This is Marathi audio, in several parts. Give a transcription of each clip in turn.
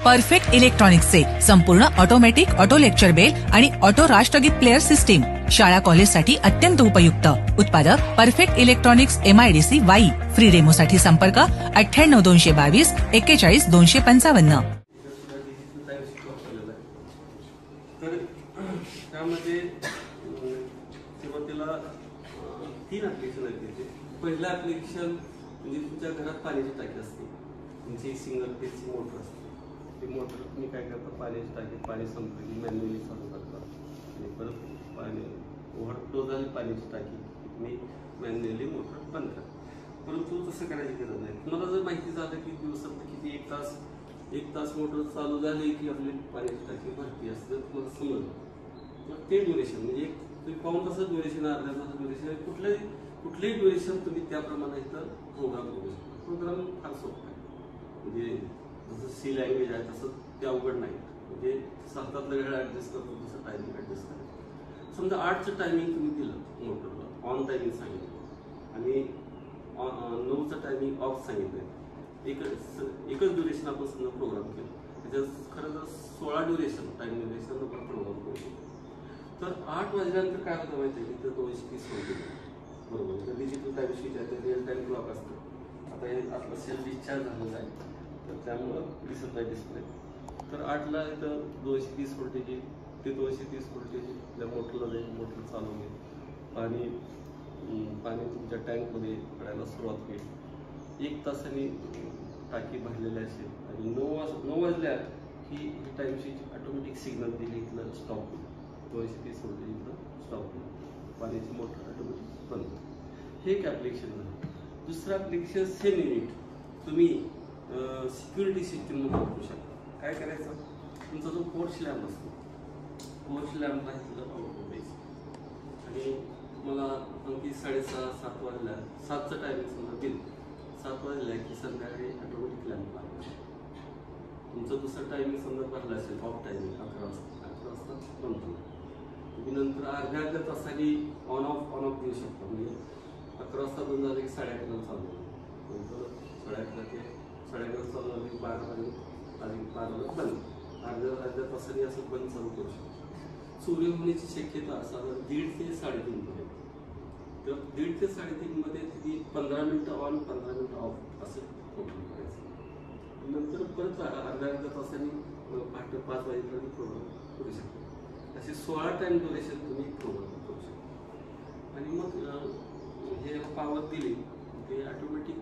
परफेक्ट इलेक्ट्रॉनिक्सचे संपूर्ण ऑटोमॅटिक ऑटो लेक्चर बेल आणि ऑटो राष्ट्रगीत प्लेअर सिस्टीम शाळा कॉलेजसाठी अत्यंत उपयुक्त. उत्पादक perfect electronics MIDC Wai. Free डेमोसाठी संपर्क 98 222 41 255. तर त्यामध्ये सुरुवातीला 3 ऍप्लिकेशन आहेत. पहिलं ऍप्लिकेशन म्हणजे तुमच्या घरात पाण्याची टाकी असते, तुमची सिंगल फेजची मोटर असते. ती मोटर तुम्ही काय करता, पाण्याची टाकी पाणी संपलं की मॅन्युअली चालू करता आणि परत पाणी ओव्हरफ्लो झाली पाण्याची टाकी तुम्ही मॅन्युअली मोटर बंद करा. परंतु तसं करायची गरज नाही. तुम्हाला जर माहिती झालं की दिवसात किती एक तास मोटर चालू झाली की आपली पाण्याची टाकी भरती असते, तुम्हाला समजलं तर ते ड्युरेशन म्हणजे तुम्ही पाऊण तासाचं ड्युरेशन, अर्ध्या तासाचं ड्युरेशन, कुठलंही ड्युरेशन तुम्ही त्याप्रमाणे इथं प्रोग्राम करू शकता. प्रोग्राम फार सोपं आहे. म्हणजे जसं C लँग्वेज आहे तसं ते अवघड नाही. म्हणजे हातातलं वेळ ॲडजस्ट करतो तसं टायमिंग ॲडजस्ट करायचं. समजा 8चं टायमिंग तुम्ही दिलं मोटरला, ऑन टायमिंग सांगितलं आणि 9चं टायमिंग ऑफ सांगितलं. एकच ड्युरेशन आपण समजा प्रोग्राम केलं, त्याच्यात खरं तर 16 ड्युरेशन टाइम ड्युरेशन आपण प्रोग्राम करू शकतो. तर 8 वाजल्यानंतर काय होतं माहिती आहे की तर 230 होते बरोबर. तर डिजिटल टाईम स्विच आहे, रिअल टाईम क्लॉक असतं. आता हे आपलं सेल्फ डिस्चार्ज झालेलं आहे तर त्यामुळं दिसत आहे डिस्प्ले. तर 8ला इथं 230 व्होल्टेज येईल. ते 230 व्होल्टेज त्या मोटरला जाईल, मोटर चालू होईल, पाणी तुमच्या टँकमध्ये पडायला सुरुवात होईल. 1 तासाने टाकी भरलेली असेल आणि 9 वाजल्या की टाईम स्विच ऑटोमॅटिक सिग्नल दिली, इथलं स्टॉप होईल. 230 व्होल्टेज इथलं स्टॉप होईल, पाण्याची मोटर ऑटोमॅटिक बंद. हे एक ॲप्लिकेशन झालं. दुसरं ॲप्लिकेशन सेम युनिट तुम्ही सिक्युरिटी सिस्टीममध्ये वापरू शकता. काय करायचं, तुमचा जो पोर्च लॅम्प असतो, पोर्च लॅम्पला इथलं आउटपुट द्यायचं आणि मला आणखी 6:30-7 वाजल्या, 7चं टायमिंग समजा दिलं, 7 वाजल्या की संध्याकाळी ऑटोमॅटिक लॅम्प लागतो. तुमचं दुसरं टायमिंग समजा भरलं असेल, ऑफ टायमिंग 11 वाजता बंद होईल. तुम्ही नंतर अर्ध्या तासाने ऑन ऑफ देऊ शकता. म्हणजे 11 वाजता बंद झालं की 11:30 चालू होईल. नंतर 11:30 चालू झालं की 12 बंद. अर्ध्या तासाने असं बंद चालू करू शकतो. चोरी होण्याची शक्यता साधारण 1.5 ते 3.5 मध्ये. तर 1.5 ते 3.5 मध्ये तुम्ही 15 मिनिटं ऑन 15 मिनिटं ऑफ असं प्रोग्राम करायचं. नंतर परत अर्ध्या तासाने पहाटे 5 वाजेपर्यंत प्रोग्राम करू शकता. असे 16 टाइम ड्युरेशन तुम्ही प्रोग्राम करू शकता. आणि मग हे पॉवर दिली ते ऑटोमॅटिक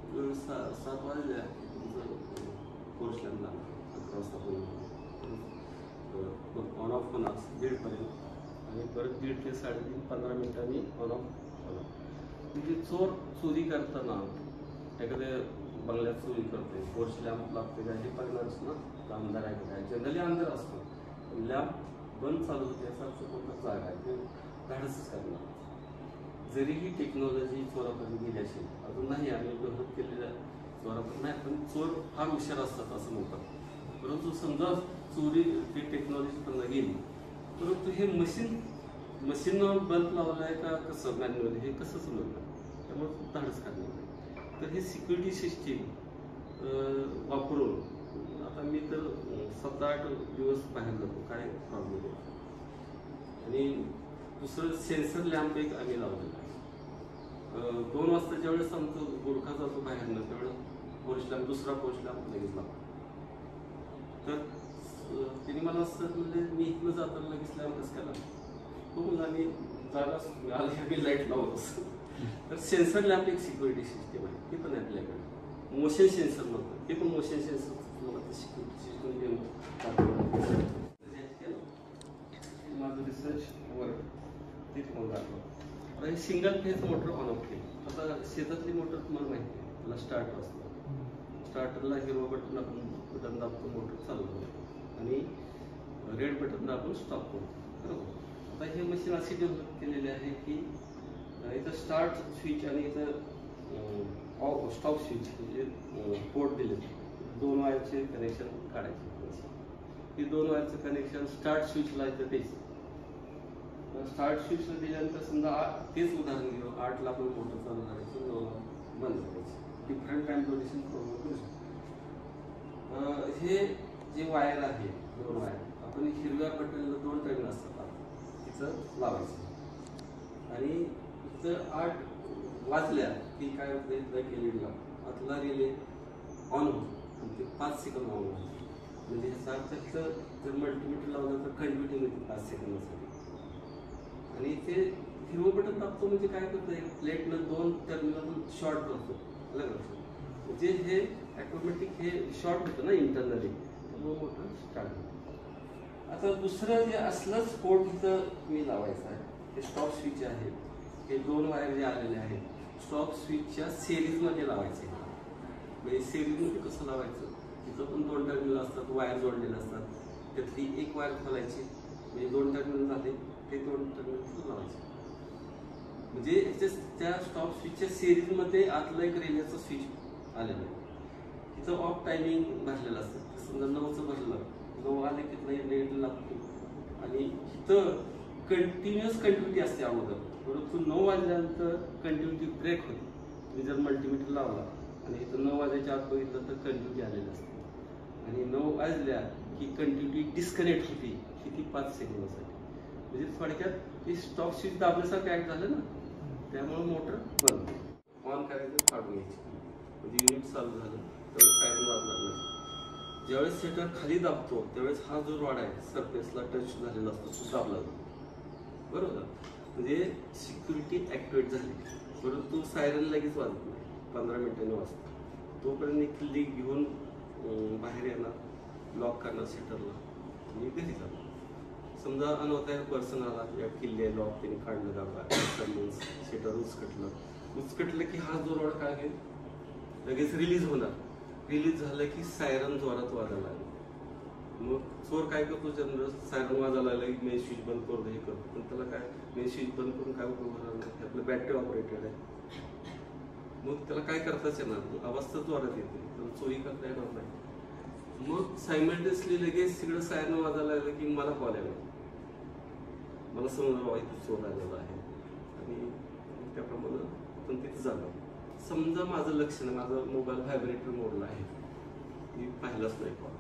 7 वाजल्या तुमचं कोर्स लॅम्प लागला 11 वाजता ऑन ऑफ होणार 1:30 पर्यंत आणि परत 1:30 ते 3:30 15 मिनिटांनी ऑन ऑफ होणार. म्हणजे चोरी करताना एखाद्या बंगल्यात चोरी करते, कोर्स लॅम्प लागते काय हे बघणारच ना, अंधार आहे काय, जनरली अंधार असतो. लॅम्प बंद चालू होते याचा कोणता जागा आहे ते धाडसच करणार. जरी ही टेक्नॉलॉजी चोरापर्यंत गेली असेल, अजून नाही आम्ही डेव्हलप केलेल्या चोरापर्यंत नाही, पण चोर फार हुशार असतात असं म्हणतात. परंतु समजा चोरी ती टेक्नॉलॉजी त्यांना गेली, परंतु हे मशीननं बल्ब लावलं आहे का कसं मॅन्युअली हे कसं समजणार, त्यामुळे धाडस करणार. तर हे सिक्युरिटी सिस्टीम वापरून आता मी तर 7-8 दिवस बाहेर जातो, काय प्रॉब्लेम आहे. आणि दुसरं सेन्सर लॅम्प एक आम्ही लावलेला आहे. 2 वाजता ज्यावेळेस आमचं गोरखा जातो बाहेरनं त्यावेळेस पोर्च लॅम्प, दुसरा पोर्च लॅम्प लगेच लागतो. तर तिने मला असं म्हणजे मी इथनं जाताना लगेच लॅम्प कसं केला तो म्हणजे आम्ही जागा आम्ही लाईट लावत असतो. तर सेन्सर लॅम्प एक सिक्युरिटी सिस्टीम आहे, ती पण आपल्याकडे मोशन सेन्सर म्हणतात. ते पण मोशन सेन्सर मला सिक्युरिटी सिस्टम देऊन माझं रिसर्च वर्क ते तुम्हाला दाखवलं. आता हे single phase motor on off केली. आता शेतातली मोटर तुम्हाला माहिती आहे, त्याला स्टार्टर असतं. स्टार्टरला हिरवा बटन आपण दाबतो, मोटर चालू होतो आणि रेड बटन दाबून स्टॉप करतो बरोबर. आता हे मशीन अशी डेव्हलप केलेली आहे की इथं स्टार्ट स्विच आणि इथं स्टॉप स्विच म्हणजे पोर्ट दिले, 2 वायरचे कनेक्शन काढायचे. हे 2 वायरचं कनेक्शन स्टार्ट स्विचला इथं द्यायचं. स्टार्ट स्विचला दिल्यानंतर समजा तेच उदाहरण घेऊ, 8ला आपण मोटर चालू करायचं, 9ला बंद करायचं. डिफरंट टाइम ड्युरेशन प्रोग्राम करू शकतो. हे जे वायर आहे 2 वायर आपण हिरव्या पट्ट्याला 2 टर्मिनल असतात तिथं लावायचं आणि इथं 8 वाजल्या की काय होतं इथं एक LED लाव आतला रिले ऑन होतो आणि ते 5 सेकंद ऑन होतं. म्हणजे ह्याचा अर्थ इथं जर मल्टीमीटर लावलं तर कंटिन्युटी मिळते 5 सेकंदासाठी. आणि ते हिरवं बटन दाबतो म्हणजे काय करतं प्लेटनं 2 टर्मिनल शॉर्ट करतो अलग म्हणजे हे ऑटोमॅटिक हे शॉर्ट होतं ना इंटरनली त्यामुळे मोटर स्टार्ट होतं. आता दुसरं जे असलंच पोर्ट इथं मी लावायचं आहे हे स्टॉप स्विच आहे. हे 2 वायर जे आलेले आहेत स्टॉप स्विचच्या सिरीजमध्ये लावायचे. म्हणजे सिरीजमध्ये कसं लावायचं तिथं पण 2 टर्मिनल असतात वायर जोडलेले असतात त्यातली एक वायर खोलायची म्हणजे 2 टर्मिनल झाले ते 2 टर्मिनल लावायचे. म्हणजे त्या स्टॉप स्विचच्या सिरीजमध्ये आतलं एक रिलेचं स्विच आलेलं आहे. तिथं ऑफ टायमिंग भरलेलं असतं. समजा 9चं भरलं 9 आले की रेड लागतो आणि इथं कंटिन्युटी असते अगोदर परंतु 9 वाजल्यानंतर कंटिन्युटी ब्रेक होते. तुम्ही जर मल्टीमीटर लावला आणि इथं 9 वाजायच्या आत बघितलं तर कंटिन्युटी आलेली असते आणि 9 वाजल्या की कंटिन्युटी डिस्कनेक्ट होती किती 5 सेकंदासाठी. म्हणजे थोडक्यात ते स्टॉप स्विच दाबल्यासारखं ऍक्ट झालं ना त्यामुळे मोटर बंद ऑन करायचं काढून घ्यायची. म्हणजे युनिट चालू झालं त्यावेळेस सायरन वाजणार नाही. ज्यावेळेस सेटर खाली दाबतो त्यावेळेस हा जो रॉड आहे सरफेसला टच झालेला असतो तो दाबला जातो बरोबर. म्हणजे सिक्युरिटी ऍक्टिवेट झाली परंतु सायरन लगेच वाजत नाही 15 मिनिटांनी वाजतो. तोपर्यंत किल्ली घेऊन बाहेर येणार लॉक करणार सेटरला आणि घरी जाणार. समजा अनोळखी पर्सन आला या किल्ले लॉक त्याने काढलं दाबा सेटर उचकटलं की हा जो रॉड काय होईल लगेच रिलीज होणार. रिलीज झालं की सायरन जोरात वाजायला लागेल. मग चोर काय करतो जनरल सायरन वाजायला लागला की मेन स्विच बंद करून हे करतो पण त्याला काय मेन स्विच बंद करून काय उपयोग होणार नाही आपलं बॅटरी ऑपरेटेड आहे. मग त्याला काय करताच येणार नाही अवस्था जोरात येते त्याला चोरी करता येणार नाही. मग सायमल्टेनियसली लगेच तिकडं सायरन वाजायला लागलं की मला कॉल यायला मला समजा इथं चोर आलेला आहे आणि त्याप्रमाणे आपण तिथे जाणार. समजा माझं लक्ष नाही माझा मोबाईल व्हायब्रेटर मोडला आहे मी पाहिलाच नाही कॉल.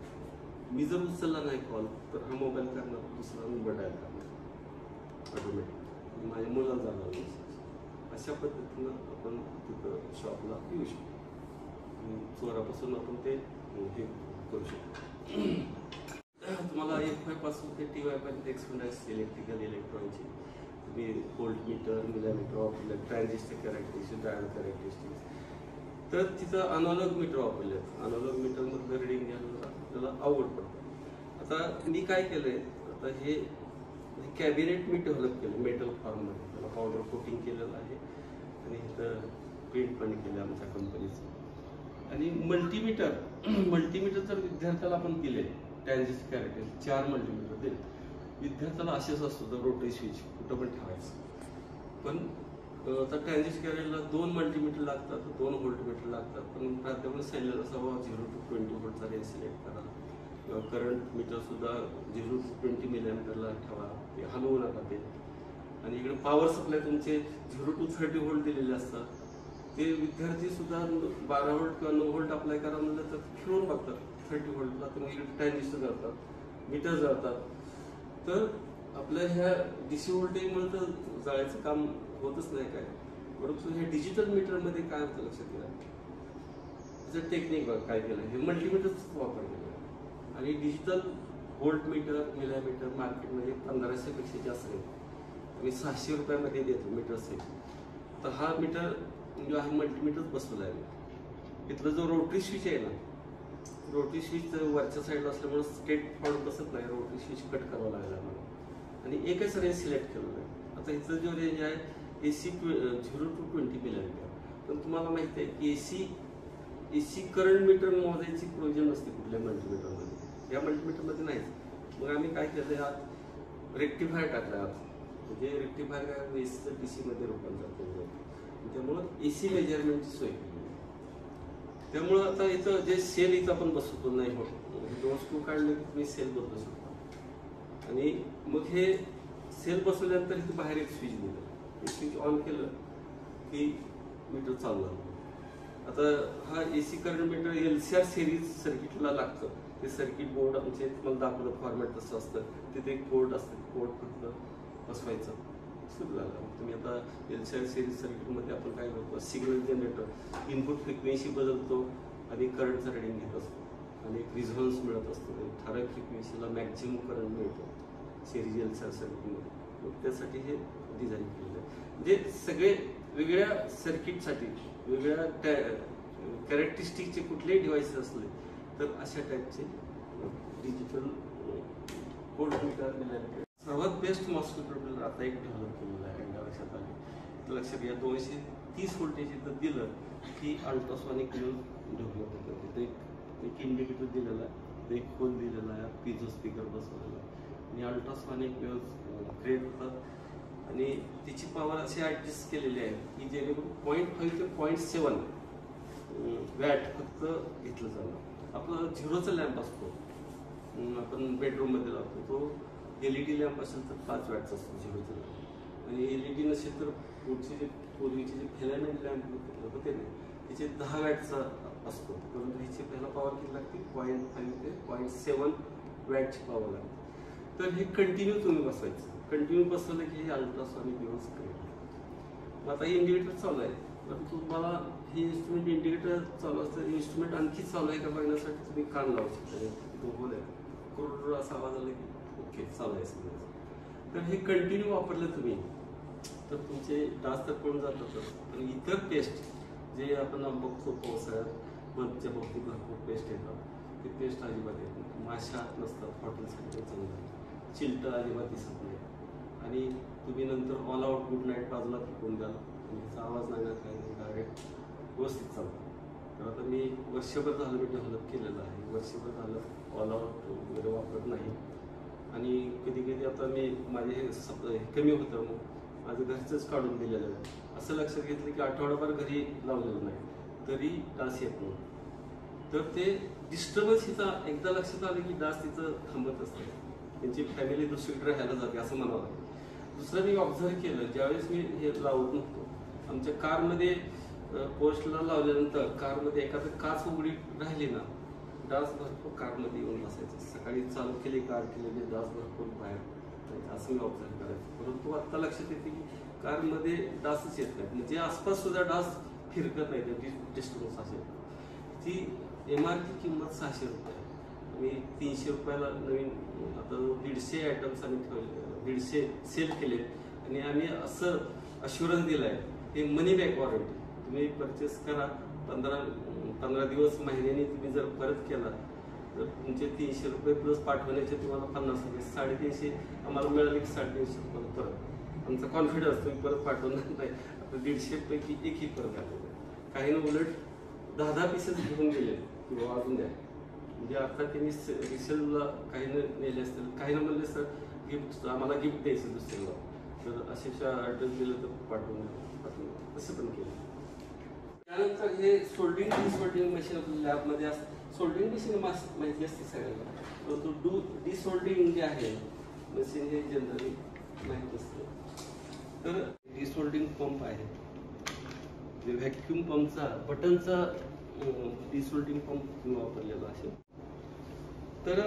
मी जर उचलला नाही कॉल तर हा मोबाईल करणार दुसरा नंबर डायल करणार ऑटोमॅटिक माझ्या मुलाला जाणार नाही. अशा पद्धतीनं आपण तिथं शॉपला येऊ शकतो आणि चोरापासून आपण ते हे करू शकतो. तुम्हाला F5 पासून ते TY पर्यंत एक्सपर्टाइज इलेक्ट्रिकल इलेक्ट्रॉनिकची तुम्ही व्होल्ट मीटर मिलीमीटर वापरले ट्रान्झिस्टर कॅरेक्टरिस्टिक्स डायोड कॅरेक्टरिस्टिक्स तर तिथं अनॉलॉग मीटर वापरले. अनॉलॉग मीटरमधलं रिडिंग घ्यायला आपल्याला अवघड पडतं. आता मी काय केलंय आता हे कॅबिनेट मी डेव्हलप केलं मेटल फॉर्ममध्ये त्याला पावडर कोटिंग केलेलं आहे आणि इथं प्रिंट पण केलं आमच्या कंपनीचं. आणि मल्टीमीटर तर विद्यार्थ्याला आपण दिले ट्रान्झिस्टर कॅरेक्टरिस्टिक्स 4 मल्टीमीटर दिले. विद्यार्थ्याला असेच असतो तर रोटरी स्विच कुठं पण ठेवायचं. पण आता ट्रान्झिस्टर कॅरेक्टरला 2 मल्टीमीटर लागतात 2 व्होल्टमीटर लागतात. पण प्राध्यापक सांगितलं असावा 0 to 20 व्होल्टचा रेंज सिलेक्ट करा. करंट मीटर सुद्धा 0 to 20 मिलीमीटरला ठेवा ते हलवू नका ते. आणि इकडे पॉवर सप्लाय तुमचे 0 to 30 व्होल्ट दिलेले असतात. ते विद्यार्थी सुद्धा 12 व्होल्ट किंवा 9 व्होल्ट अप्लाय करा म्हणलं तर फिरून बघतात 30 व्होल्टला तुम्ही इकडे ट्रान्झिस्टर जातात मीटर जातात. तर आपल्या ह्या DC व्होल्टेजमुळे तर जाळायचं काम होतच नाही काय. परंतु हे डिजिटल मीटरमध्ये काय होतं लक्षात घ्या त्याचं टेक्निक काय केलं हे मल्टीमीटरचा वापर केला आणि डिजिटल व्होल्ट मीटर मिलीमीटर मार्केटमध्ये 1500 पेक्षा जास्त नाही. मी 600 रुपयामध्ये देतो मीटर सेट. तर हा मीटर जो आहे मल्टीमीटरच बसवला आहे. इथलं जो रोटरी स्विच आहे ना रोटरी स्विच वरच्या साईडला असल्यामुळे स्ट्रेट फॉर्म बसत नाही. रोटरी स्विच कट करावा लागला मला आणि एकच रेंज सिलेक्ट केलेलं आहे. आता इथं जो रेंज आहे AC 0 to 20 मिलीमीटर. पण तुम्हाला माहिती आहे की AC करंट मीटर मोजायची प्रोविजन नसते कुठल्या मल्टीमीटरमध्ये. या मल्टीमीटरमध्ये नाहीच. मग आम्ही काय केलं आत रेक्टिफायर टाकला आत म्हणजे रेक्टिफायर काय AC DC मध्ये रूपांतर केलं त्यामुळं AC मेजरमेंटची सोय केली. त्यामुळं आता इथं जे सेल इथं आपण बसवतो नाही होत 2 स्क्रू काढले की तुम्ही सेल बदलू शकता. आणि मग हे सेल बसवल्यानंतर इथे बाहेर एक स्विच दिलं स्विच ऑन केलं की मीटर चालू झालं. आता हा AC current meter LCR series सर्किटला लागतं ते सर्किट बोर्ड आमचे तुम्हाला दाखवलं फॉर्मॅट तसं असतं. तिथे एक पोर्ट असतं, पोर्ट फक्त बसवायचं, सुरू झालं. तुम्ही आता LCR सिरीज सर्किटमध्ये आपण काय करतो, सिग्नल जनरेटर इनपुट फ्रिक्वेन्सी बदलतो आणि करंटचं रिडिंग घेत असतो आणि एक रिझॉन्स मिळत असतो. ठराविक फ्रिक्वेन्सीला मॅक्झिमम करंट मिळतो सिरीज LCR सर्किटमध्ये. मग त्यासाठी हे डिझाईन केलेलं आहे. म्हणजे सगळे वेगळ्या सर्किटसाठी वेगळ्या कॅरेक्टरिस्टिकचे कुठलेही डिव्हाइसेस असले तर अशा टाईपचे डिजिटल कोड मीटर. सर्वात बेस्ट मॉस्किटो ड्रिलर आता एक डेव्हलप केलेलं आहे. एकदा लक्षात आले, लक्षात घ्या, 230 व्होल्टेज जर दिलं की अल्ट्रासॉनिक वेव्ह डेव्हलप होतं. तिथे एक इंडिकेटर दिलेला आहे, एक होल दिलेला आहे, पिझो स्पीकर बसवलेला आहे आणि अल्ट्रासॉनिक वेव्ह क्रिएट होतात आणि तिची पॉवर अशी ॲडजस्ट केलेली आहे की जेणेकरून 0.5 ते 0.7 वॅट फक्त घेतलं जाणार. आपला 0चा लॅम्प असतो, आपण बेडरूममध्ये लावतो, तो LED लॅम्प असेल तर 5 वॅटचा असतो 0चा लॅम्प. आणि LED नसेल तर पूर्वीचे जे फिलामेंट लॅम्प होते ना, तिचे 10 वॅटचा असतो. परंतु ह्याची पहिला पॉवर किती लागते, 0.5 ते 0.7 वॅटची पॉवर लागते. तर हे कंटिन्यू तुम्ही बसवायचं. कंटिन्यू बसवलं की हे अल्ट्रासॉनिक वेव्हज क्रिएट. आता हे इंडिकेटर चालू आहे, तर तुम्हाला हे इन्स्ट्रुमेंट इंडिकेटर चालू असतं, इन्स्ट्रुमेंट आणखी चालू आहे का बघण्यासाठी तुम्ही कान लावू शकता. तो बोल आहे, कुरकुर असा आवाज आला की ओके चालू आहे समजायचं. तर हे कंटिन्यू वापरलं तुम्ही तर तुमचे डास तर पळून जातातच, पण इतर पेस्ट जे आपण बघतो पावसाळ्यात मधच्या बाबतीत भरपूर पेस्ट येतात, ते पेस्ट अजिबात येत नाही. माशा नसतात, हॉटेलसाठी चांगलं आहे. चिलटं अजिबात दिसत नाही आणि तुम्ही नंतर ऑल आउट गुड नाईट बाजूला फेकून द्याल आणि त्याचा आवाज नाही ना काय नाही, डायरेक्ट व्यवस्थित चालतं. तर आता मी वर्षभर झालं मी डेव्हलप केलेलं आहे. वर्षभर झालं ऑल आउट वगैरे वापरत नाही आणि कधी कधी आता मी माझे हे कमी होतं, मग माझं घरचंच काढून दिलेलं आहे. असं लक्षात घेतलं की आठवडाभर घरी लावलेलं नाही तरी डास येत नाही. तर ते डिस्टर्बन्स हिचा एकदा लक्षात आलं की डास तिथं थांबत असते, त्यांची फॅमिली दुसरीकडे राहायला जाते असं म्हणावं लागेल. दुसरं मी ऑब्झर्व केलं, ज्यावेळेस मी हे लावत नव्हतो, आमच्या कारमध्ये पोस्टला लावल्यानंतर कारमध्ये एखादं काच उघडी राहिली ना, डास भरपूर कारमध्ये येऊन बसायचं. सकाळी चालू केली कार केलेली डास भरपूर बाहेर, असं मी ऑब्झर्व करायचं. परंतु आत्ता लक्षात येते की कारमध्ये डासच येत नाहीत, म्हणजे आसपास सुद्धा डास फिरकत नाही. डिस्टर्बन्स असेल ती MRP किंमत 600 रुपये आणि 300 रुपयाला नवीन आता 150 आयटम्स आम्ही ठेवले, 150 सेल केलेत आणि आम्ही असं अश्युरन्स दिलं आहे, हे मनी बॅक वॉरंटी. तुम्ही परचेस करा, 15 दिवस महिन्याने तुम्ही जर परत केला तर तुमचे 300 रुपये प्लस पाठवण्याचे तुम्हाला 50 रुपये, 350 आम्हाला मिळाले की 350 रुपये परत. आमचा कॉन्फिडन्स तुम्ही परत पाठवणार नाही. आता 150 पैकी एकही परत आलेलं आहे. काही ना उलट 10 पीसेस घेऊन गेले किंवा अजून द्या, म्हणजे आता त्यांनी रिसेलला काही नेले असतील, काही ना म्हणले सर गिफ्ट आम्हाला गिफ्ट द्यायचं दुसऱ्याला, तर अशा ॲड्रेस दिलं तर पाठवून तसं पण केलं. त्यानंतर हे सोल्डिंग डिसोल्डिंग मशीन आपल्या लॅबमध्ये असतं. सोल्डिंग मशीन माहिती असते सगळ्यांना, परंतु डिसोल्डिंग जे आहे मशीन हे जनरली माहीत असतं. तर डिसोल्डिंग पंप आहे, जे व्हॅक्युम पंपचा बटनचा डिसोल्डिंग पंप वापरलेला असेल. तर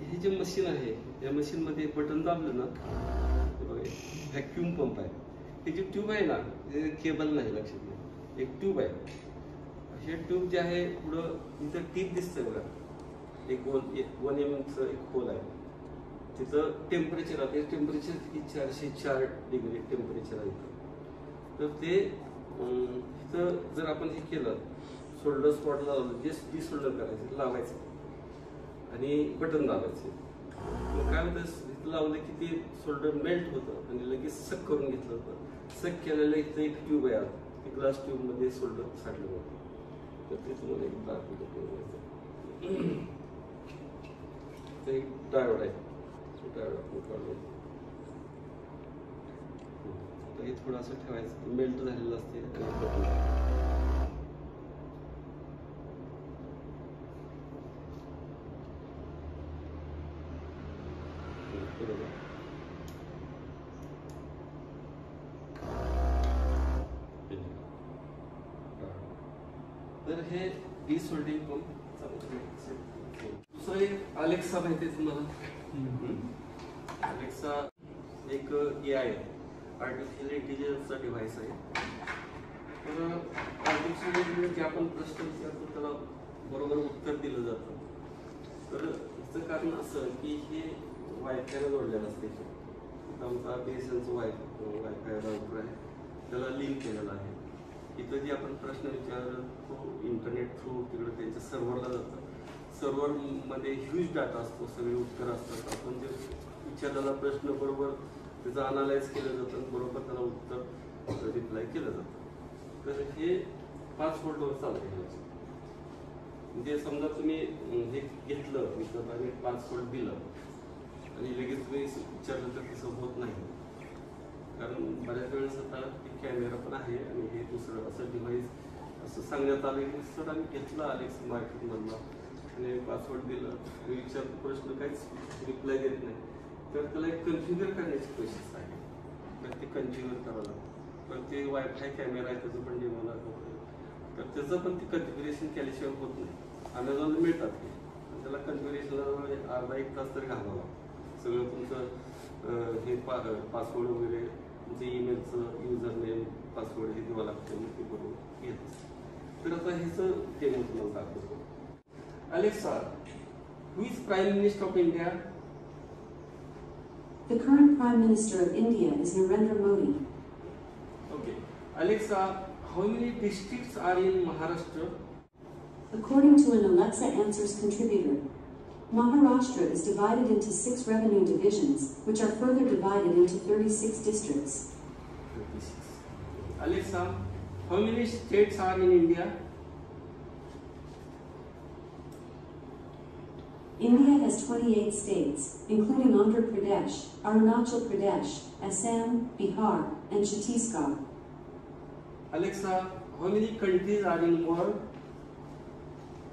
हे जे मशीन आहे या मशीनमध्ये बटन दाबलं ना, व्हॅक्युम पंप आहे. हे जे ट्यूब आहे ना, हे केबल नाही, लक्षात घ्या, एक ट्यूब आहे. हे ट्यूब जे आहे पुढं इथं टीप दिसतंय बघा, एक 1 mm एक होल आहे, तिथं टेम्परेचर आहे. टेम्परेचर किती 404 डिग्री टेम्परेचर आहे. तर ते इथं जर आपण हे केलं, शोल्डर स्पॉटला लावलं, जे डिसोल्डर करायचं, लावायचं आणि बटन दाबायचं. मग काय होतं, इथं लावलं की ते शोल्डर मेल्ट होतं आणि लगेच सक करून घेतलं होतं. सक केलेलं इथं एक ट्यूब आहे, ते ग्लास ट्यूबमध्ये शोल्डर साठलं होतं. तर ते तुम्हाला एक दाखवलं, एक डायोड आहे, डायोड आपण काढून हे थोडं असं ठेवायचं, मेल्ट झालेलं असते. तर हे डिसोल्डिंग पंप दुसरं एक अलेक्सा माहिती आहे तुम्हाला? अलेक्सा एक AI आर्टिफिशियल इंटेलिजन्सचा डिव्हाइस आहे. तर आर्टिफिशियल इंटेलिजन्स जे आपण प्रश्न विचारतो त्याला बरोबर उत्तर दिलं जातं. तर याचं कारण असं की हे वायफायला जोडलेलं असते. आमचा BSNLचं वायफाय राउटर आहे, त्याला लिंक केलेलं आहे. इथं जे आपण प्रश्न विचारतो तो इंटरनेट थ्रू तिकडे त्यांच्या सर्व्हरला जातं. सर्व्हरमध्ये ह्यूज डाटा असतो, सगळे उत्तर असतात. आपण जे विचारलेला प्रश्न बरोबर त्याचं अनालाइज केलं जातं, बरोबर त्याला उत्तर रिप्लाय केलं जातं. तर हे 5 व्होल्टवर चालतं. म्हणजे समजा तुम्ही हे घेतलं विकत आणि 5 व्होल्ट दिलं आणि लगेच तुम्ही विचारलं तर तसं होत नाही. कारण बऱ्याच वेळेस आता कॅमेरा पण आहे आणि हे दुसरं असं डिव्हाइस असं सांगण्यात आलं की सर आम्ही घेतलं अलेक्सा मार्केटमधला आणि 5 व्होल्ट दिलं, मी विचारतो प्रश्न काहीच रिप्लाय देत नाही. तर त्याला एक कन्फ्युगर करण्याची प्रोसेस आहे. तर ते कन्फ्युगर करावं लागतं. पण ते वायफाय कॅमेरा आहे त्याचं पण जे मला तर त्याचं पण ते कन्फिगरेशन केल्याशिवाय होत नाही. अमेझॉनला मिळतात ते, त्याला कन्फिगरेशनला अर्धा 1 तास तरी घालवावा. सगळं तुमचं हे पासवर्ड वगैरे, तुमचं ईमेलचं युजर नेम पासवर्ड हे द्यावं लागतं, मग ते बरोबर येत. तर आता ह्याचं डेमो तुम्हाला दाखवतो. Alexa, who is prime minister of India? The current Prime Minister of India is Narendra Modi. Okay. Alexa, how many districts are in Maharashtra? According to an Alexa Answers contributor, Maharashtra is divided into 6 revenue divisions, which are further divided into 36 districts. 36. Alexa, how many states are in India? India has 28 states, including Andhra Pradesh, Arunachal Pradesh, Assam, Bihar, and Chhattisgarh. Alexa, how many countries are in the world?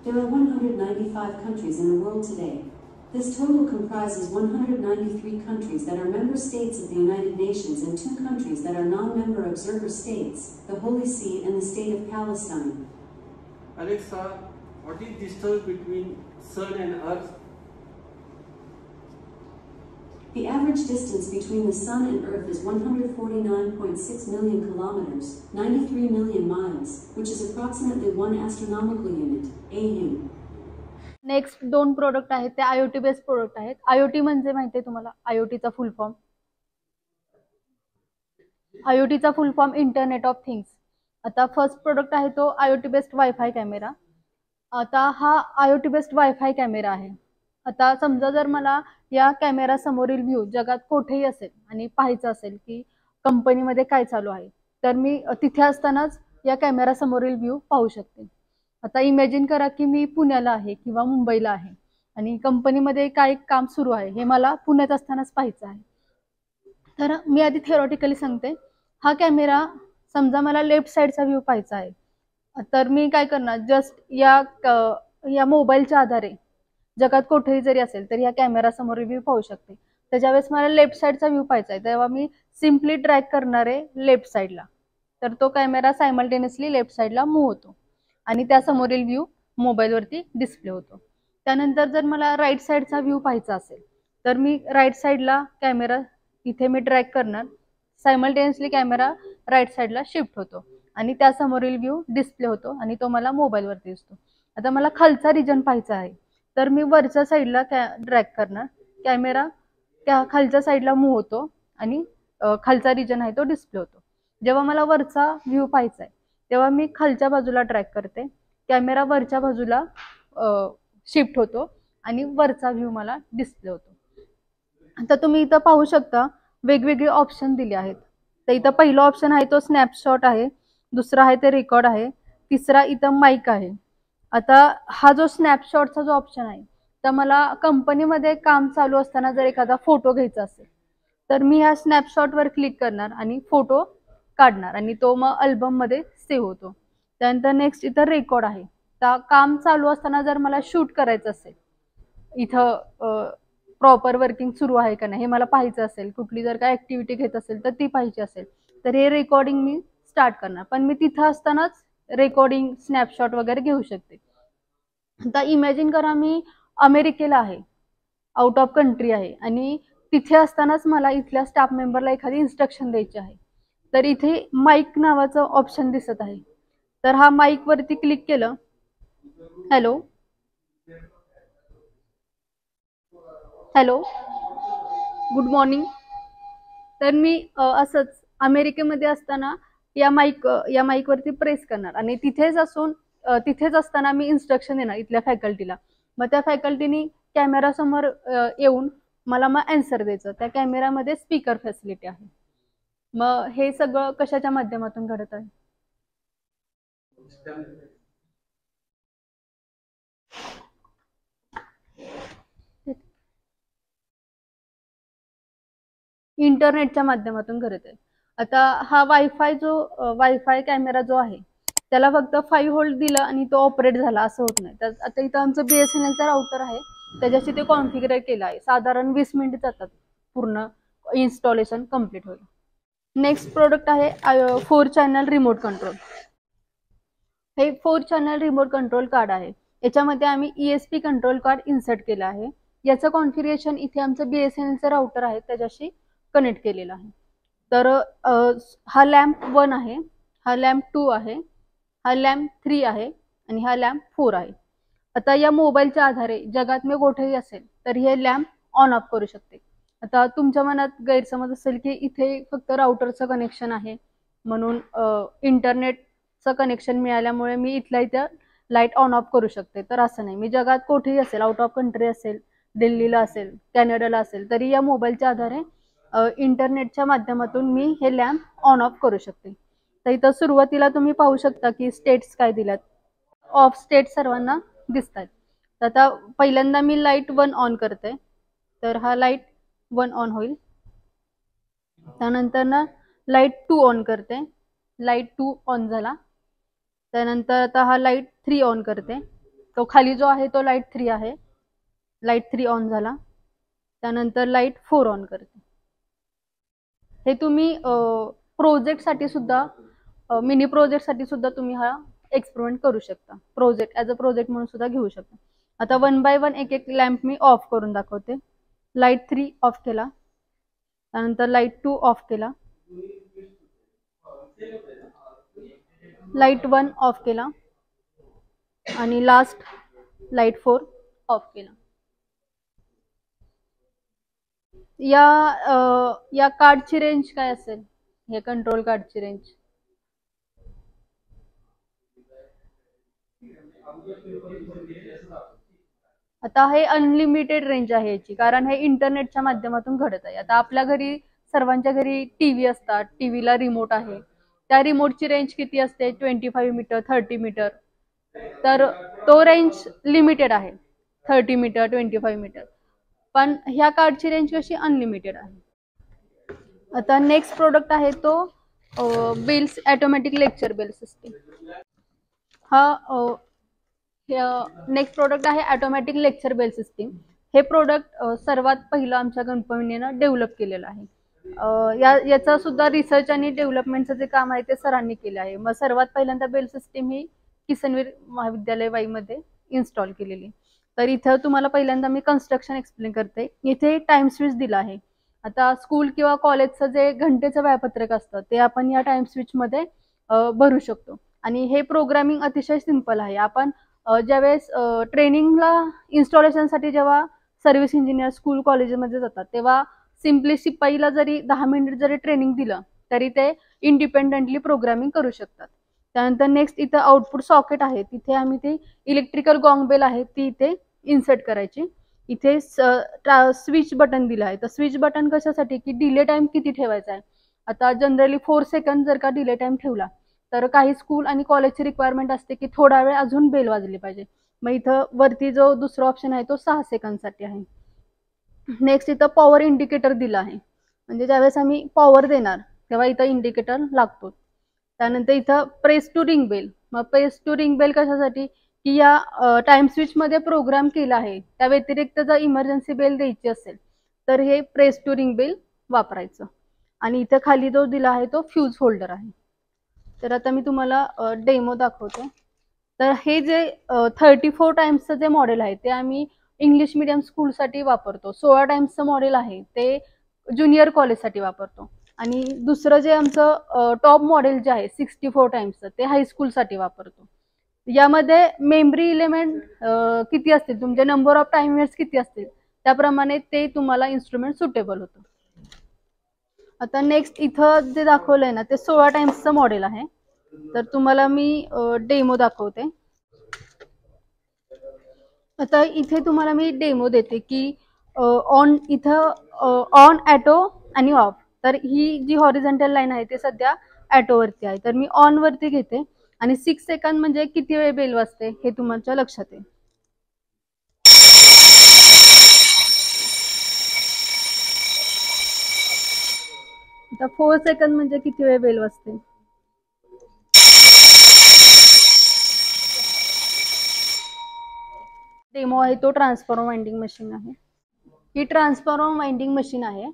There are 195 countries in the world today. This total comprises 193 countries that are member states of the United Nations and 2 countries that are non-member observer states, the Holy See and the State of Palestine. Alexa, what is distance between Sun and Earth? The average distance between the Sun and Earth is 149.6 million kilometers, 93 million miles, which is approximately 1 astronomical unit, AU. Next 2 product आहेत ते IoT बेस्ड प्रोडक्ट आहेत. IoT म्हणजे माहिती आहे तुम्हाला? IoTचा full form internet of things. आता फर्स्ट प्रोडक्ट आहे तो IoT बेस्ड वायफाय कॅमेरा. आता हा IoT बेस्ड वायफाय कॅमेरा आहे. आता समजा जर मला या कॅमेरा समोरील व्ह्यू जगात कुठेही असेल आणि पाहायचं असेल की कंपनीमध्ये काय चालू आहे, तर मी तिथे असतानाच या कॅमेरा समोरील व्ह्यू पाहू शकते. आता इमॅजिन करा की मी पुण्याला आहे किंवा मुंबईला आहे आणि कंपनीमध्ये काय काम सुरू आहे हे मला पुण्यात असतानाच पाहायचं आहे. तर मी आधी थिअरॉटिकली सांगते. हा कॅमेरा समजा मला लेफ्ट साईडचा व्ह्यू पाहायचा आहे, तर मी काय करणार, जस्ट या मोबाईलच्या आधारे जगात कुठेही जरी असेल तर या कॅमेरा समोर व्ह्यू पाहू शकते. तर ज्यावेळेस मला लेफ्ट साईडचा व्ह्यू पाहायचा आहे तेव्हा मी सिम्पली ड्रॅग करणार आहे लेफ्ट साईडला, तर तो कॅमेरा सायमल्टेनियसली लेफ्ट साईडला मूव्ह होतो आणि त्या समोरील व्ह्यू मोबाईलवरती डिस्प्ले होतो. त्यानंतर जर मला राईट साईडचा व्ह्यू पाहायचा असेल तर मी राईट साईडला कॅमेरा इथे मी ड्रॅग करणार, सायमल्टेनियसली कॅमेरा राईट साईडला शिफ्ट होतो आणि त्या समोरील व्ह्यू डिस्प्ले होतो आणि तो मला मोबाईलवरती दिसतो. आता मला खालचा रिजन पाहायचा आहे तर मी वरच्या साईडला ड्रॅग करणार, कॅमेरा त्या खालच्या साईडला मूव्ह होतो आणि खालचा रिजन आहे तो डिस्प्ले होतो. जेव्हा मला वरचा व्ह्यू पाहायचा आहे तेव्हा मी खालच्या बाजूला ड्रॅग करते, कॅमेरा वरच्या बाजूला शिफ्ट होतो आणि वरचा व्ह्यू मला डिस्प्ले होतो. आता तुम्ही इथं पाहू शकता वेगवेगळे ऑप्शन दिले आहेत. तर इथं पहिला ऑप्शन आहे तो स्नॅपशॉट आहे, दुसरा आहे ते रेकॉर्ड आहे, तिसरा इथं माईक आहे. आता हा जो स्नॅपशॉटचा जो ऑप्शन आहे तर मला कंपनीमध्ये काम चालू असताना जर एखादा फोटो घ्यायचा असेल तर मी ह्या स्नॅपशॉटवर क्लिक करणार आणि फोटो काढणार आणि तो मग अल्बममध्ये सेव्ह होतो. त्यानंतर नेक्स्ट इथं रेकॉर्ड आहे. तर काम चालू असताना जर मला शूट करायचं असेल, इथं प्रॉपर वर्किंग सुरू आहे का नाही हे मला पाहायचं असेल, कुठली जर काय ऍक्टिव्हिटी घेत असेल तर ती पाहायची असेल तर हे रेकॉर्डिंग मी स्टार्ट करणार. पण मी तिथं असतानाच रेकॉर्डिंग स्नॅपशॉट वगैरे घेऊ शकते. आता इमॅजिन करा मी अमेरिकेला आहे, आउट ऑफ कंट्री आहे आणि तिथे असतानाच मला इथल्या स्टाफ मेंबरला एखादी इन्स्ट्रक्शन द्यायची आहे. तर इथे माईक नावाचं ऑप्शन दिसत आहे. तर हा माईक वरती क्लिक केलं. Hello hello good morning. तर मी असंच अमेरिकेमध्ये असताना या माईक वरती प्रेस करणार आणि तिथेच असताना मी इन्स्ट्रक्शन देणार इथल्या फॅकल्टीला. मग त्या फॅकल्टीनी कॅमेरा समोर येऊन मला मग आन्सर द्यायचं. त्या कॅमेरामध्ये स्पीकर फॅसिलिटी आहे. मग हे सगळं कशाच्या माध्यमातून घडत आहे? इंटरनेटच्या माध्यमातून घडत आहे. आता हा वायफाय कॅमेरा जो आहे त्याला फक्त 5 व्होल्ट दिलं आणि तो ऑपरेट झाला असं होत नाही. तर आता इथं आमचं BSNLचा राउटर आहे, त्याच्याशी ते कॉन्फिगर केलं आहे. साधारण 20 मिनिट जातात पूर्ण इन्स्टॉलेशन कम्प्लीट होईल. नेक्स्ट प्रोडक्ट आहे 4 चॅनल रिमोट कंट्रोल. हे 4 चॅनल रिमोट कंट्रोल कार्ड आहे. याच्यामध्ये आम्ही ESP कंट्रोल कार्ड इन्सर्ट केलं आहे. याचं कॉन्फिगरेशन इथे आमचं BSNLचं राउटर आहे त्याच्याशी कनेक्ट केलेलं आहे. तर हा लॅम्प 1 आहे, हा लॅम्प 2 आहे, हा लॅम्प 3 आहे आणि हा लॅम्प 4 आहे. आता या मोबाईलच्या आधारे जगात मी कुठेही असेल तर हे लॅम्प ऑन ऑफ करू शकते. आता तुमच्या मनात गैरसमज असेल की इथे फक्त राउटरचं कनेक्शन आहे म्हणून इंटरनेटचं कनेक्शन मिळाल्यामुळे मी इथल्या इथं लाईट ऑन ऑफ करू शकते. तर असं नाही. मी जगात कुठेही असेल, आउट ऑफ कंट्री असेल, दिल्लीला असेल, कॅनडाला असेल, तरी या मोबाईलच्या आधारे इंटरनेटच्या माध्यमातून मी हे लॅम्प ऑन ऑफ करू शकते. तर इथं सुरुवातीला तुम्ही पाहू शकता की स्टेट्स काय दिल्यात. ऑफ स्टेट सर्वांना दिसत आहेत. तर आता पहिल्यांदा मी लाईट 1 ऑन करते. तर हा लाईट 1 ऑन होईल. त्यानंतर ना लाईट 2 ऑन करते. लाईट 2 ऑन झाला. त्यानंतर आता हा लाईट 3 ऑन करते. तो खाली जो आहे तो लाईट 3 आहे. लाईट 3 ऑन झाला. त्यानंतर लाईट 4 ऑन करते. हे तुम्ही प्रोजेक्टसाठी सुद्धा मिनी प्रोजेक्टसाठी सुद्धा तुम्ही हा एक्सपेरिमेंट करू शकता. प्रोजेक्ट ॲज अ प्रोजेक्ट म्हणून सुद्धा घेऊ शकता. आता 1 बाय 1 एक लॅम्प मी ऑफ करून दाखवते. लाईट 3 ऑफ केला. त्यानंतर लाईट 2 ऑफ केला. लाईट 1 ऑफ केला आणि लास्ट लाईट 4 ऑफ केला. या कार्डची रेंज काय असेल? हे कंट्रोल कार्डची रेंज आता हे अनलिमिटेड रेंज आहे याची, कारण हे इंटरनेटच्या माध्यमातून घडत आहे. आता आपल्या घरी सर्वांच्या घरी टीव्ही असतात, टीव्हीला रिमोट आहे. त्या रिमोटची रेंज किती असते? 25 मीटर, 30 मीटर. तर तो रेंज लिमिटेड आहे, 30 मीटर, 25 मीटर. पण ह्या कार्डची रेंज कशी अनलिमिटेड आहे. आता नेक्स्ट प्रोडक्ट आहे तो bells automatic lecture bell system. हा नेक्स्ट प्रोडक्ट आहे ऑटोमॅटिक लेक्चर बेल सिस्टीम. हे प्रोडक्ट सर्वात पहिलं आमच्या कंपनीनं डेव्हलप केलेलं आहे. याचा सुद्धा रिसर्च आणि डेव्हलपमेंटचं जे काम आहे ते सरांनी केलं आहे. मग सर्वात पहिल्यांदा बेल सिस्टीम ही किसनवीर महाविद्यालय वाईमध्ये इन्स्टॉल केलेली. तर इथं तुम्हाला पहिल्यांदा मी कन्स्ट्रक्शन एक्सप्लेन करते. इथे टाइम स्विच दिला आहे. आता स्कूल किंवा कॉलेजचं जे घंटेचं वेळापत्रक असतं ते आपण या टाइम स्विचमध्ये भरू शकतो. आणि हे प्रोग्रामिंग अतिशय सिंपल आहे. आपण ज्यावेळेस ट्रेनिंगला इन्स्टॉलेशनसाठी जेव्हा सर्व्हिस इंजिनियर स्कूल कॉलेजमध्ये जातात तेव्हा सिम्पली शिपाईला जरी 10 मिनिट जरी ट्रेनिंग दिलं तरी ते इंडिपेंडेंटली प्रोग्रामिंग करू शकतात. त्यानंतर नेक्स्ट इथं आउटपुट सॉकेट आहे. तिथे आम्ही ते इलेक्ट्रिकल गॉंग बेल आहे ती इथे इन्सर्ट करायची. इथे स्विच बटन दिलं आहे. तर स्विच बटन कशासाठी की डिले टाइम किती ठेवायचा आहे. आता जनरली 4 सेकंड जर का डिले टाइम ठेवला तर काही स्कूल आणि कॉलेजची रिक्वायरमेंट असते की थोडा वेळ अजून बेल वाजली पाहिजे. मग इथं वरती जो दुसरा ऑप्शन आहे तो 6 सेकंदसाठी आहे. नेक्स्ट इथं पॉवर इंडिकेटर दिला आहे. म्हणजे ज्यावेळेस आम्ही पॉवर देणार तेव्हा इथं इंडिकेटर लागतो. त्यानंतर इथं प्रेस टू रिंग बेल. मग प्रेस टू रिंग बेल कशासाठी की या टाइम स्विचमध्ये प्रोग्राम केला आहे त्या व्यतिरिक्त जर इमर्जन्सी बेल द्यायची असेल तर हे प्रेस टू रिंग बेल वापरायचं. आणि इथं खाली जो दिला आहे तो फ्यूज होल्डर आहे. तर आता मी तुम्हाला डेमो दाखवते. तर हे जे 34 टाइम्सचं जे मॉडेल आहे ते आम्ही इंग्लिश मीडियम स्कूलसाठी वापरतो. 16 टाइम्सचं मॉडेल आहे ते ज्युनियर कॉलेजसाठी वापरतो. आणि दुसरं जे आमचं टॉप मॉडेल जे आहे 64 टाइम्सचं ते हायस्कूलसाठी वापरतो. यामध्ये मेमरी इलेमेंट किती असतील, तुमचे नंबर ऑफ टाइम इयर्स किती असतील त्याप्रमाणे ते तुम्हाला इन्स्ट्रुमेंट सुटेबल होतं. आता नेक्स्ट इथं जे दाखवलंय ना ते 16 टाइम्सचं मॉडेल आहे. तर तुम्हाला मी डेमो दाखवते. आता इथे तुम्हाला मी डेमो देते की ऑन इथं ऑन ॲटो आणि ऑफ. तर ही जी हॉरिझॉन्टल लाईन आहे ते सध्या ॲटोवरती आहे. तर मी ऑन वरती घेते आणि 6 सेकंद म्हणजे किती वेळ बेल वाजते हे तुमच्या लक्षात येईल. आता 4 सेकंद म्हणजे किती वेळ बेल वाजते. डेमो आहे तो ट्रान्सफॉर्मर वाइंडिंग मशीन आहे. ही ट्रान्सफॉर्मर वाइंडिंग मशीन आहे.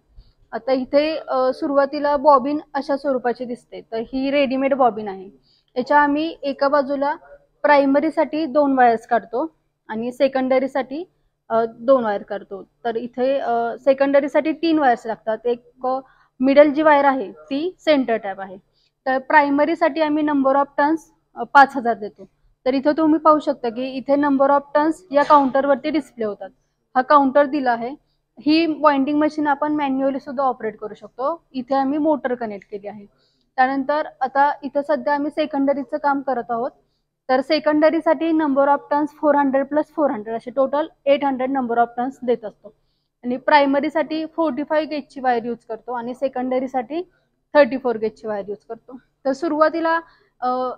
आता इथे सुरुवातीला बॉबिन अशा स्वरूपाची दिसते. तर ही रेडीमेड बॉबिन आहे. याच्या आम्ही एका बाजूला प्रायमरीसाठी 2 वायर्स काढतो आणि सेकंडरीसाठी 2 वायर काढतो. तर इथे सेकंडरीसाठी 3 वायर्स लागतात. एक मिडल जी वायर आहे ती सेंटर टॅप आहे. तर प्रायमरीसाठी आम्ही नंबर ऑफ टर्न्स 5000 देतो. तर इथे तुम्ही पाहू शकता की इथे नंबर ऑफ टर्न्स या काउंटरवरती डिस्प्ले होतात. हा काउंटर दिला आहे. ही वाइंडिंग मशीन आपण मॅन्युअली सुद्धा ऑपरेट करू शकतो. इथे आम्ही मोटर कनेक्ट केली आहे. त्यानंतर आता इथं सध्या आम्ही सेकंडरीचं काम करत आहोत. तर सेकंडरीसाठी नंबर ऑफ टर्न्स 400 + 400 असे टोटल 800 नंबर ऑफ टर्न्स देत असतो. आणि प्रायमरीसाठी 45 गेजची वायर यूज करतो आणि सेकंडरीसाठी 34 गेजची वायर यूज करतो. तर सुरुवातीला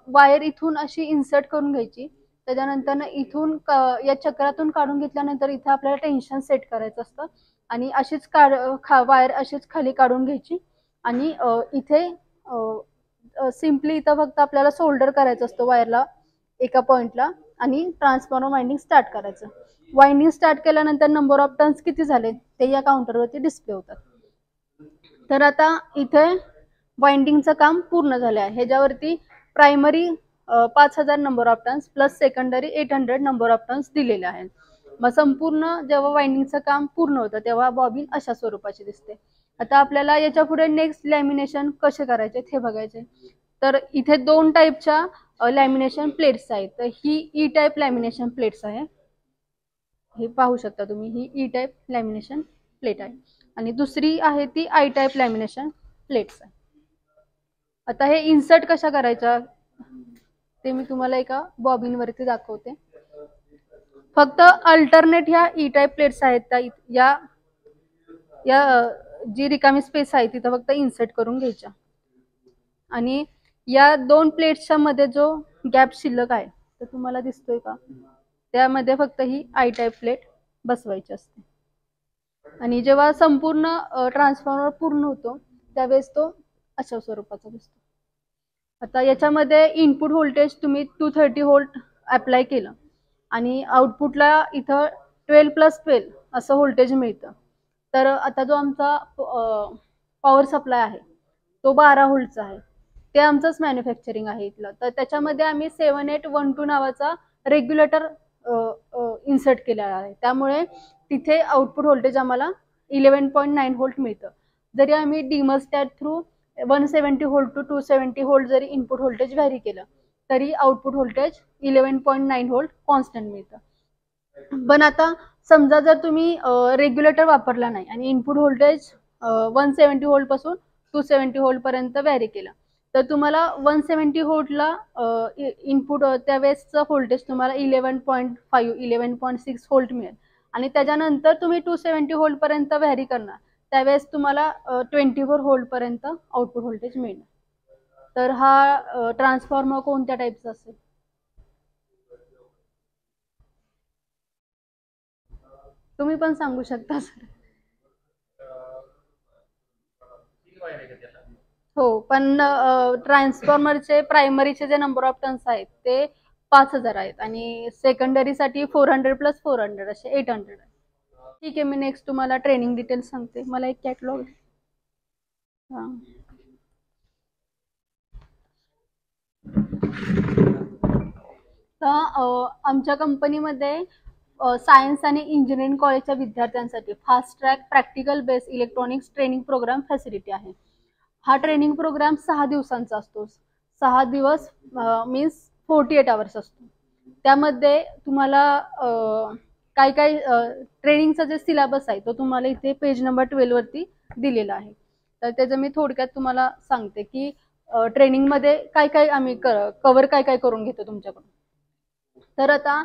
वायर इथून अशी इन्सर्ट करून घ्यायची. त्याच्यानंतर इथून या चक्रातून काढून घेतल्यानंतर इथे आपल्याला टेन्शन सेट करायचं असतं आणि अशीच वायर अशीच खाली काढून घ्यायची आणि इथे सिम्पली इथं फक्त आपल्याला सोल्डर करायचं असतं वायरला एका पॉइंटला आणि ट्रान्सफॉर्मर वाइंडिंग स्टार्ट करायचं. वाइंडिंग स्टार्ट केल्यानंतर नंबर ऑफ टर्न्स किती झाले ते या काउंटरवरती डिस्प्ले होतात. तर आता इथे वाइंडिंगचं काम पूर्ण झालं आहे. ह्याच्यावरती primary 5000 number of turns plus secondary 800 number of turns दिलेले आहेत. मग संपूर्ण जेव्हा वाइंडिंगचं काम पूर्ण होतं तेव्हा बॉबिन अशा स्वरूपाची दिसते. आता आपल्याला याच्या पुढे नेक्स्ट लॅमिनेशन कसे करायचे हे बघायचे. तर इथे 2 टाईपच्या लॅमिनेशन प्लेट्स आहेत. तर ही ई टाईप लॅमिनेशन प्लेट्स आहे. हे पाहू शकता तुम्ही, ही ई टाईप लॅमिनेशन प्लेट आहे आणि दुसरी आहे ती आय टाईप लॅमिनेशन प्लेट्स आहे. आता हे इन्सर्ट कशा करायच्या ते मी तुम्हाला एका बॉबिन वरती दाखवते. फक्त अल्टरनेट ह्या ई टाईप प्लेट्स आहेत त्या या जी रिकामी स्पेस आहे तिथं फक्त इन्सर्ट करून घ्यायच्या आणि या 2 प्लेट्सच्या मध्ये जो गॅप शिल्लक आहे तर तुम्हाला दिसतोय का, त्यामध्ये फक्त ही आय टाईप प्लेट बसवायची असते. आणि जेव्हा संपूर्ण ट्रान्सफॉर्मर पूर्ण होतो त्यावेळेस तो अशा स्वरूपाचा दिसतो. आता याच्यामध्ये इनपुट व्होल्टेज तुम्ही 230 व्होल्ट अप्लाय केलं आणि आउटपुटला इथं 12 + 12 असं व्होल्टेज मिळतं. तर आता जो आमचा पॉवर सप्लाय आहे तो 12 व्होल्टचा आहे. ते आमचंच मॅन्युफॅक्चरिंग आहे इथलं. तर त्याच्यामध्ये आम्ही 7812 नावाचा रेग्युलेटर इन्सर्ट केलेला आहे. त्यामुळे तिथे आउटपुट व्होल्टेज आम्हाला 11.9 व्होल्ट मिळतं. जरी आम्ही डिमोस्टॅट थ्रू 170 व्होल्ट टू 270 व्होल्ट जरी इनपुट व्होल्टेज व्हॅरी केलं तरी आउटपुट व्होल्टेज 11.9 व्होल्ट कॉन्स्टंट मिळतं. पण आता समजा जर तुम्ही रेग्युलेटर वापरला नाही आणि इनपुट व्होल्टेज 170 व्होल्ट पासून 270 व्होल्ट पर्यंत व्हॅरी केलं तर तुम्हाला 170 व्होल्टला इनपुट त्यावेळेसचं व्होल्टेज तुम्हाला 11.5 11.6 व्होल्ट मिळेल आणि त्याच्यानंतर तुम्ही 270 व्होल्ट पर्यंत व्हॅरी करणार त्यावेळेस तुम्हाला 24 व्होल्ट पर्यंत आउटपुट व्होल्टेज मिळणार. तर हा ट्रान्सफॉर्मर कोणत्या टाईपचा असेल? तुम्ही पण सांगू शकता सर. हो, पण ट्रान्सफॉर्मरचे प्रायमरीचे जे नंबर ऑफ टर्न्स आहेत ते 5000 आहेत आणि सेकंडरीसाठी 400 + 400 असे 800 आहे. ठीक आहे, मी नेक्स्ट तुम्हाला ट्रेनिंग डिटेल्स सांगते. मला एक कॅटलॉग तर आमच्या कंपनीमध्ये सायन्स आणि इंजिनिअरिंग कॉलेजच्या विद्यार्थ्यांसाठी fast track practical based electronics training program facility आहे. हा ट्रेनिंग प्रोग्राम 6 दिवसांचा असतो. 6 दिवस मीन्स 48 आवर्स असतो. त्यामध्ये तुम्हाला काय काय ट्रेनिंगचा जे सिलेबस आहे तो तुम्हाला इथे पेज नंबर 12 वरती दिलेला आहे. तर त्याचं मी थोडक्यात तुम्हाला सांगते की ट्रेनिंगमध्ये काय काय आम्ही कव्हर काय काय करून घेतो तुमच्याकडून. तर आता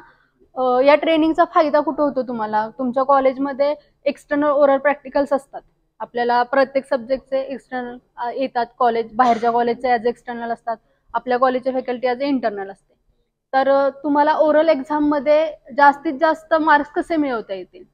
या ट्रेनिंगचा फायदा कुठं होतो तुम्हाला, तुमच्या कॉलेजमध्ये एक्सटर्नल ओरल प्रॅक्टिकल्स असतात. आपल्याला प्रत्येक सब्जेक्टचे एक्सटर्नल येतात. कॉलेज बाहेरच्या कॉलेजचे ॲज एक्सटर्नल असतात, आपल्या कॉलेजचे फॅकल्टी ॲज इंटरनल असते. तर तुम्हाला ओरल एक्झाममध्ये जास्तीत जास्त मार्क्स कसे मिळवता येतील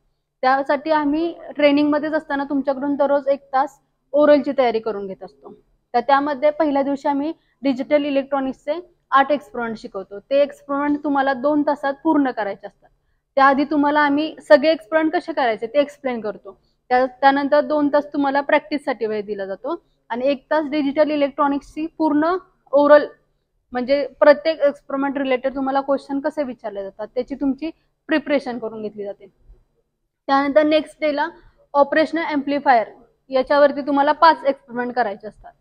त्यासाठी आम्ही ट्रेनिंगमध्येच असताना तुमच्याकडून दररोज 1 तास ओरलची तयारी करून घेत असतो. तर त्यामध्ये पहिल्या दिवशी आम्ही डिजिटल इलेक्ट्रॉनिक्सचे 8 एक्सपेरिमेंट शिकवतो. ते एक्सपेरिमेंट तुम्हाला 2 तासात पूर्ण करायचे असतात. त्याआधी तुम्हाला आम्ही सगळे एक्सपेरिमेंट कसे करायचे ते एक्सप्लेन करतो. त्यानंतर 2 तास तुम्हाला प्रॅक्टिससाठी वेळ दिला जातो आणि 1 तास डिजिटल इलेक्ट्रॉनिक्सची पूर्ण ओरल म्हणजे प्रत्येक एक्सपेरिमेंट रिलेटेड तुम्हाला क्वेश्चन कसे विचारले जातात त्याची तुमची प्रिपरेशन करून घेतली जाते. त्यानंतर नेक्स्ट डेला ऑपरेशनल एम्प्लिफायर याच्यावरती तुम्हाला 5 एक्सपेरिमेंट करायचे असतात.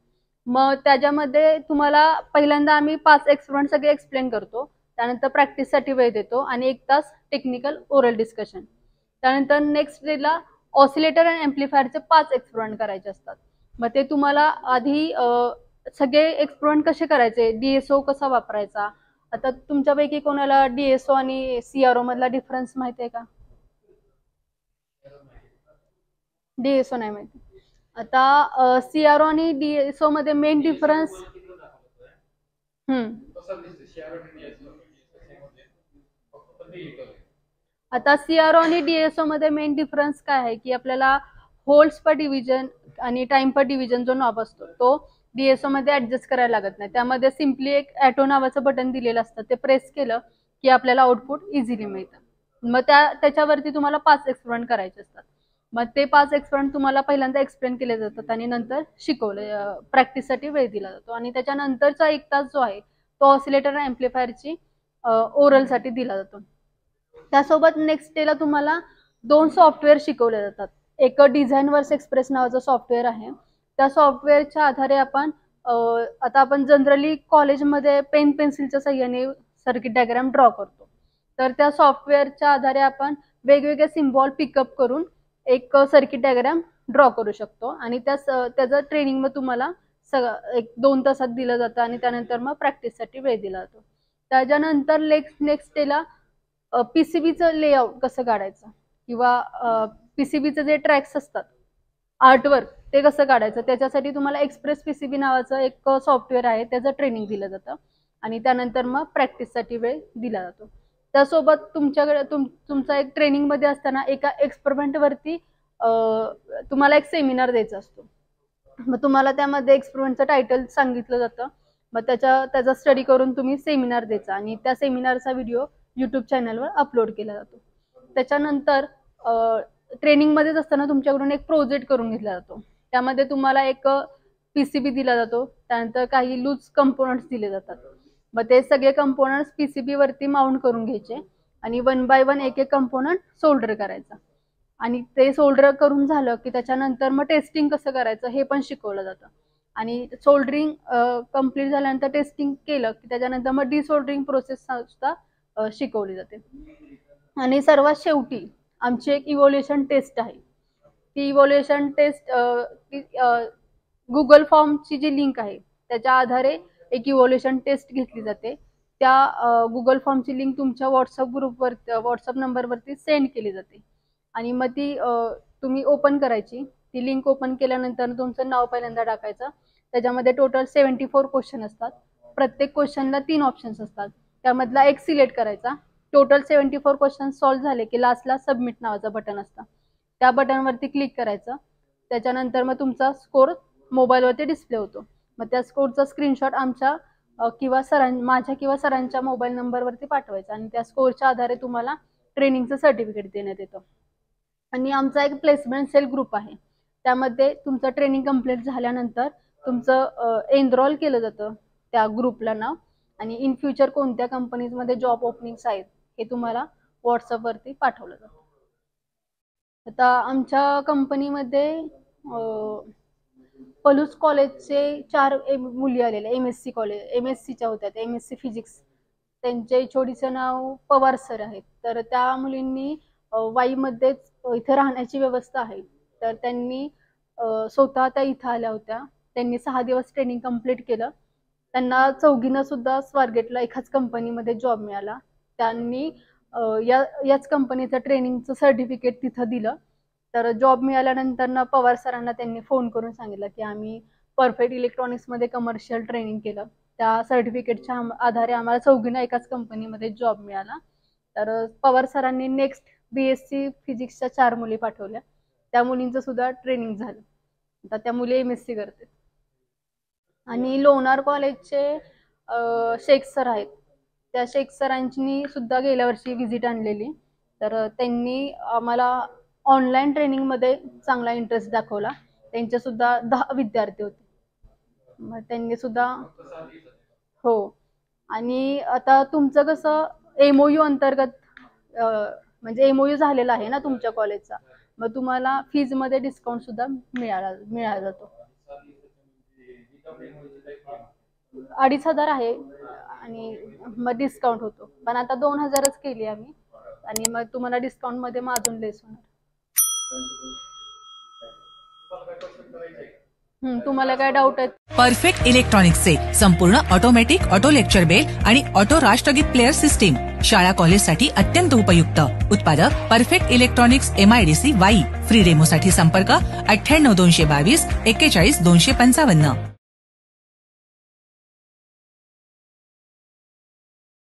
मग त्याच्यामध्ये तुम्हाला पहिल्यांदा आम्ही 5 एक्सपेरिमेंट सगळे एक्सप्लेन करतो. त्यानंतर प्रॅक्टिससाठी वेळ देतो आणि 1 तास टेक्निकल ओरल डिस्कशन. त्यानंतर नेक्स्ट डेला ऑसिलेटर आणि एम्प्लिफायरचे 5 एक्सपेरिमेंट करायचे असतात. मग ते तुम्हाला आधी सगळे एक्सपेरिमेंट कसे करायचे, डीएसओ कसा वापरायचा. आता तुमच्यापैकी कोणाला डीएसओ आणि सीआरओ मधला डिफरन्स माहिती आहे का? डीएसओ नाही माहिती. आता सीआरओ आणि डीएसओ मध्ये मेन डिफरन्स आता सीआरओ आणि डीएसओ मध्ये मेन डिफरन्स काय आहे की आपल्याला होल्ड्स पर डिव्हिजन आणि टाइम पर डिव्हिजन जो नॉब असतो तो डीएसओ मध्ये ऍडजस्ट करायला लागत नाही. त्यामध्ये सिम्पली एक ॲटो नावाचं बटन दिलेलं असतं, ते प्रेस केलं की आपल्याला आउटपुट इझिली मिळतं. मग त्याच्यावरती तुम्हाला 5 एक्सपेरिमेंट करायचे असतात. मग ते 5 एक्सपेरिमेंट तुम्हाला पहिल्यांदा एक्सप्लेन केले जातात आणि नंतर शिकवलं प्रॅक्टिससाठी वेळ दिला जातो. आणि त्याच्यानंतरचा 1 तास जो आहे तो ऑसिलेटर आणि एम्प्लिफायरची ओरलसाठी दिला जातो. त्यासोबत नेक्स्ट डेला तुम्हाला 2 सॉफ्टवेअर शिकवले जातात. एक डिझाईन वर्स एक्सप्रेस नावाचं सॉफ्टवेअर आहे. त्या सॉफ्टवेअरच्या आधारे आता आपण जनरली कॉलेजमध्ये पेन पेन्सिलच्या साह्याने सर्किट डायग्राम ड्रॉ करतो. तर त्या सॉफ्टवेअरच्या आधारे आपण वेगवेगळे सिम्बॉल पिकअप करून एक सर्किट डायग्राम ड्रॉ करू शकतो आणि त्याचं ट्रेनिंग मग तुम्हाला 1-2 तासात दिलं जातं आणि त्यानंतर मग प्रॅक्टिससाठी वेळ दिला जातो. त्याच्यानंतर नेक्स्ट डेला पीसीबीचं लेआउट कसं काढायचं किंवा पीसीबीचं जे ट्रॅक्स असतात आर्टवर्क ते कसं काढायचं त्याच्यासाठी तुम्हाला एक्सप्रेस पीसीबी नावाचं एक सॉफ्टवेअर आहे, त्याचं ट्रेनिंग दिलं जातं आणि त्यानंतर मग प्रॅक्टिससाठी वेळ दिला जातो. त्यासोबत तुमच्याकडे तुमचा एक ट्रेनिंगमध्ये असताना एका एक्सपेरिमेंटवरती तुम्हाला एक सेमिनार द्यायचा असतो. मग तुम्हाला त्यामध्ये एक्सपेरिमेंटचं टायटल सांगितलं जातं. मग त्याचा स्टडी करून तुम्ही सेमिनार द्यायचा आणि त्या सेमिनारचा व्हिडिओ यूट्यूब चॅनलवर अपलोड केला जातो. त्याच्यानंतर ट्रेनिंगमध्येच असताना तुमच्याकडून एक प्रोजेक्ट करून घेतला जातो. त्यामध्ये तुम्हाला एक पीसीबी दिला जातो, त्यानंतर काही लूज कंपोनंट्स दिले जातात. मग ते सगळे कंपोनंट्स पीसीबी वरती माउंट करून घ्यायचे आणि 1 बाय 1 एक कंपोनंट सोल्डर करायचा आणि ते सोल्डर करून झालं की त्याच्यानंतर मग टेस्टिंग कसं करायचं हे पण शिकवलं जातं. आणि सोल्डरिंग कम्प्लीट झाल्यानंतर टेस्टिंग केलं की त्याच्यानंतर मग डिसोल्डरिंग प्रोसेस सुद्धा शिकवली जाते. आणि सर्वात शेवटी आमची एक इव्हॅल्युएशन टेस्ट आहे. ती इव्हॅल्युएशन टेस्ट गुगल फॉर्मची जी लिंक आहे त्याच्या आधारे एक इव्हॅल्युएशन टेस्ट घेतली जाते. त्या गुगल फॉर्मची लिंक तुमच्या व्हॉट्सअप नंबरवरती सेंड केली जाते आणि मग ती तुम्ही ओपन करायची. ती लिंक ओपन केल्यानंतर तुमचं नाव पहिल्यांदा टाकायचं. त्याच्यामध्ये टोटल 74 क्वेश्चन असतात. प्रत्येक क्वेश्चनला 3 ऑप्शन्स असतात, त्यामधला एक सिलेक्ट करायचा. टोटल 74 क्वेश्चन सॉल्व्ह झाले की लास्टला सबमिट नावाचं बटन असतं, त्या बटनवरती क्लिक करायचं. त्याच्यानंतर मग तुमचा स्कोर मोबाईलवरती डिस्प्ले होतो. मग त्या स्कोरचा स्क्रीनशॉट आमच्या माझ्या किंवा सरांच्या मोबाईल नंबरवरती पाठवायचा आणि त्या स्कोरच्या आधारे तुम्हाला ट्रेनिंगचं सर्टिफिकेट देण्यात येतं. आणि आमचा एक प्लेसमेंट सेल ग्रुप आहे, त्यामध्ये तुमचं ट्रेनिंग कंप्लीट झाल्यानंतर तुमचं एनरोल केलं जातं त्या ग्रुपला नाव आणि इन फ्युचर कोणत्या कंपनीजमध्ये जॉब ओपनिंग्स आहेत हे तुम्हाला व्हॉट्सअपवरती पाठवलं जातं. आता आमच्या कंपनीमध्ये पलूस कॉलेजचे 4 मुली आलेल्या, MSc कॉलेज, MScच्या होत्या, MSc फिजिक्स. त्यांच्या HODचं नाव पवार सर आहेत. तर त्या मुलींनी वाईमध्येच इथे राहण्याची व्यवस्था आहे, तर त्यांनी स्वतः त्या इथं आल्या होत्या. त्यांनी 6 दिवस ट्रेनिंग कंप्लीट केलं. त्यांना चौघींना सुद्धा स्वारगेटला एकाच कंपनीमध्ये जॉब मिळाला. त्यांनी याच कंपनीचं ट्रेनिंगचं सर्टिफिकेट तिथं दिलं. तर जॉब मिळाल्यानंतर पवार सरांना त्यांनी फोन करून सांगितलं की आम्ही परफेक्ट इलेक्ट्रॉनिक्समध्ये कमर्शियल ट्रेनिंग केलं. त्या सर्टिफिकेटच्या आधारे आम्हाला चौघींना एकाच कंपनीमध्ये जॉब मिळाला. तर पवार सरांनी नेक्स्ट BSc फिजिक्सच्या 4 मुली पाठवल्या. त्या मुलींचं सुद्धा ट्रेनिंग झालं. आता त्या मुली MSc करतात. आणि लोणार कॉलेजचे शेख सर आहेत. त्या शेख सरांनी सुद्धा गेल्या वर्षी व्हिजिट आणलेली. तर त्यांनी आम्हाला ऑनलाईन ट्रेनिंगमध्ये चांगला इंटरेस्ट दाखवला. त्यांचे सुद्धा 10 विद्यार्थी होते. मग त्यांनी सुद्धा हो. आणि आता तुमचं कसं MOU अंतर्गत म्हणजे MOU झालेला आहे ना तुमच्या कॉलेजचा, मग तुम्हाला फीजमध्ये डिस्काउंट सुद्धा मिळाला जातो. 2,500 आहे आणि मग डिस्काउंट होतो. पण आता 2,000च केली आम्ही आणि मग तुम्हाला डिस्काउंटमध्ये मग अजून लेस होणार. तुम्हाला काय डाऊट आहे? परफेक्ट इलेक्ट्रॉनिक्सचे संपूर्ण ऑटोमॅटिक ऑटो लेक्चर बेल आणि ऑटो राष्ट्रगीत प्लेअर सिस्टीम शाळा कॉलेजसाठी अत्यंत उपयुक्त. उत्पादक perfect electronics MIDC Wai. Free डेमोसाठी संपर्क 98 222 41 255.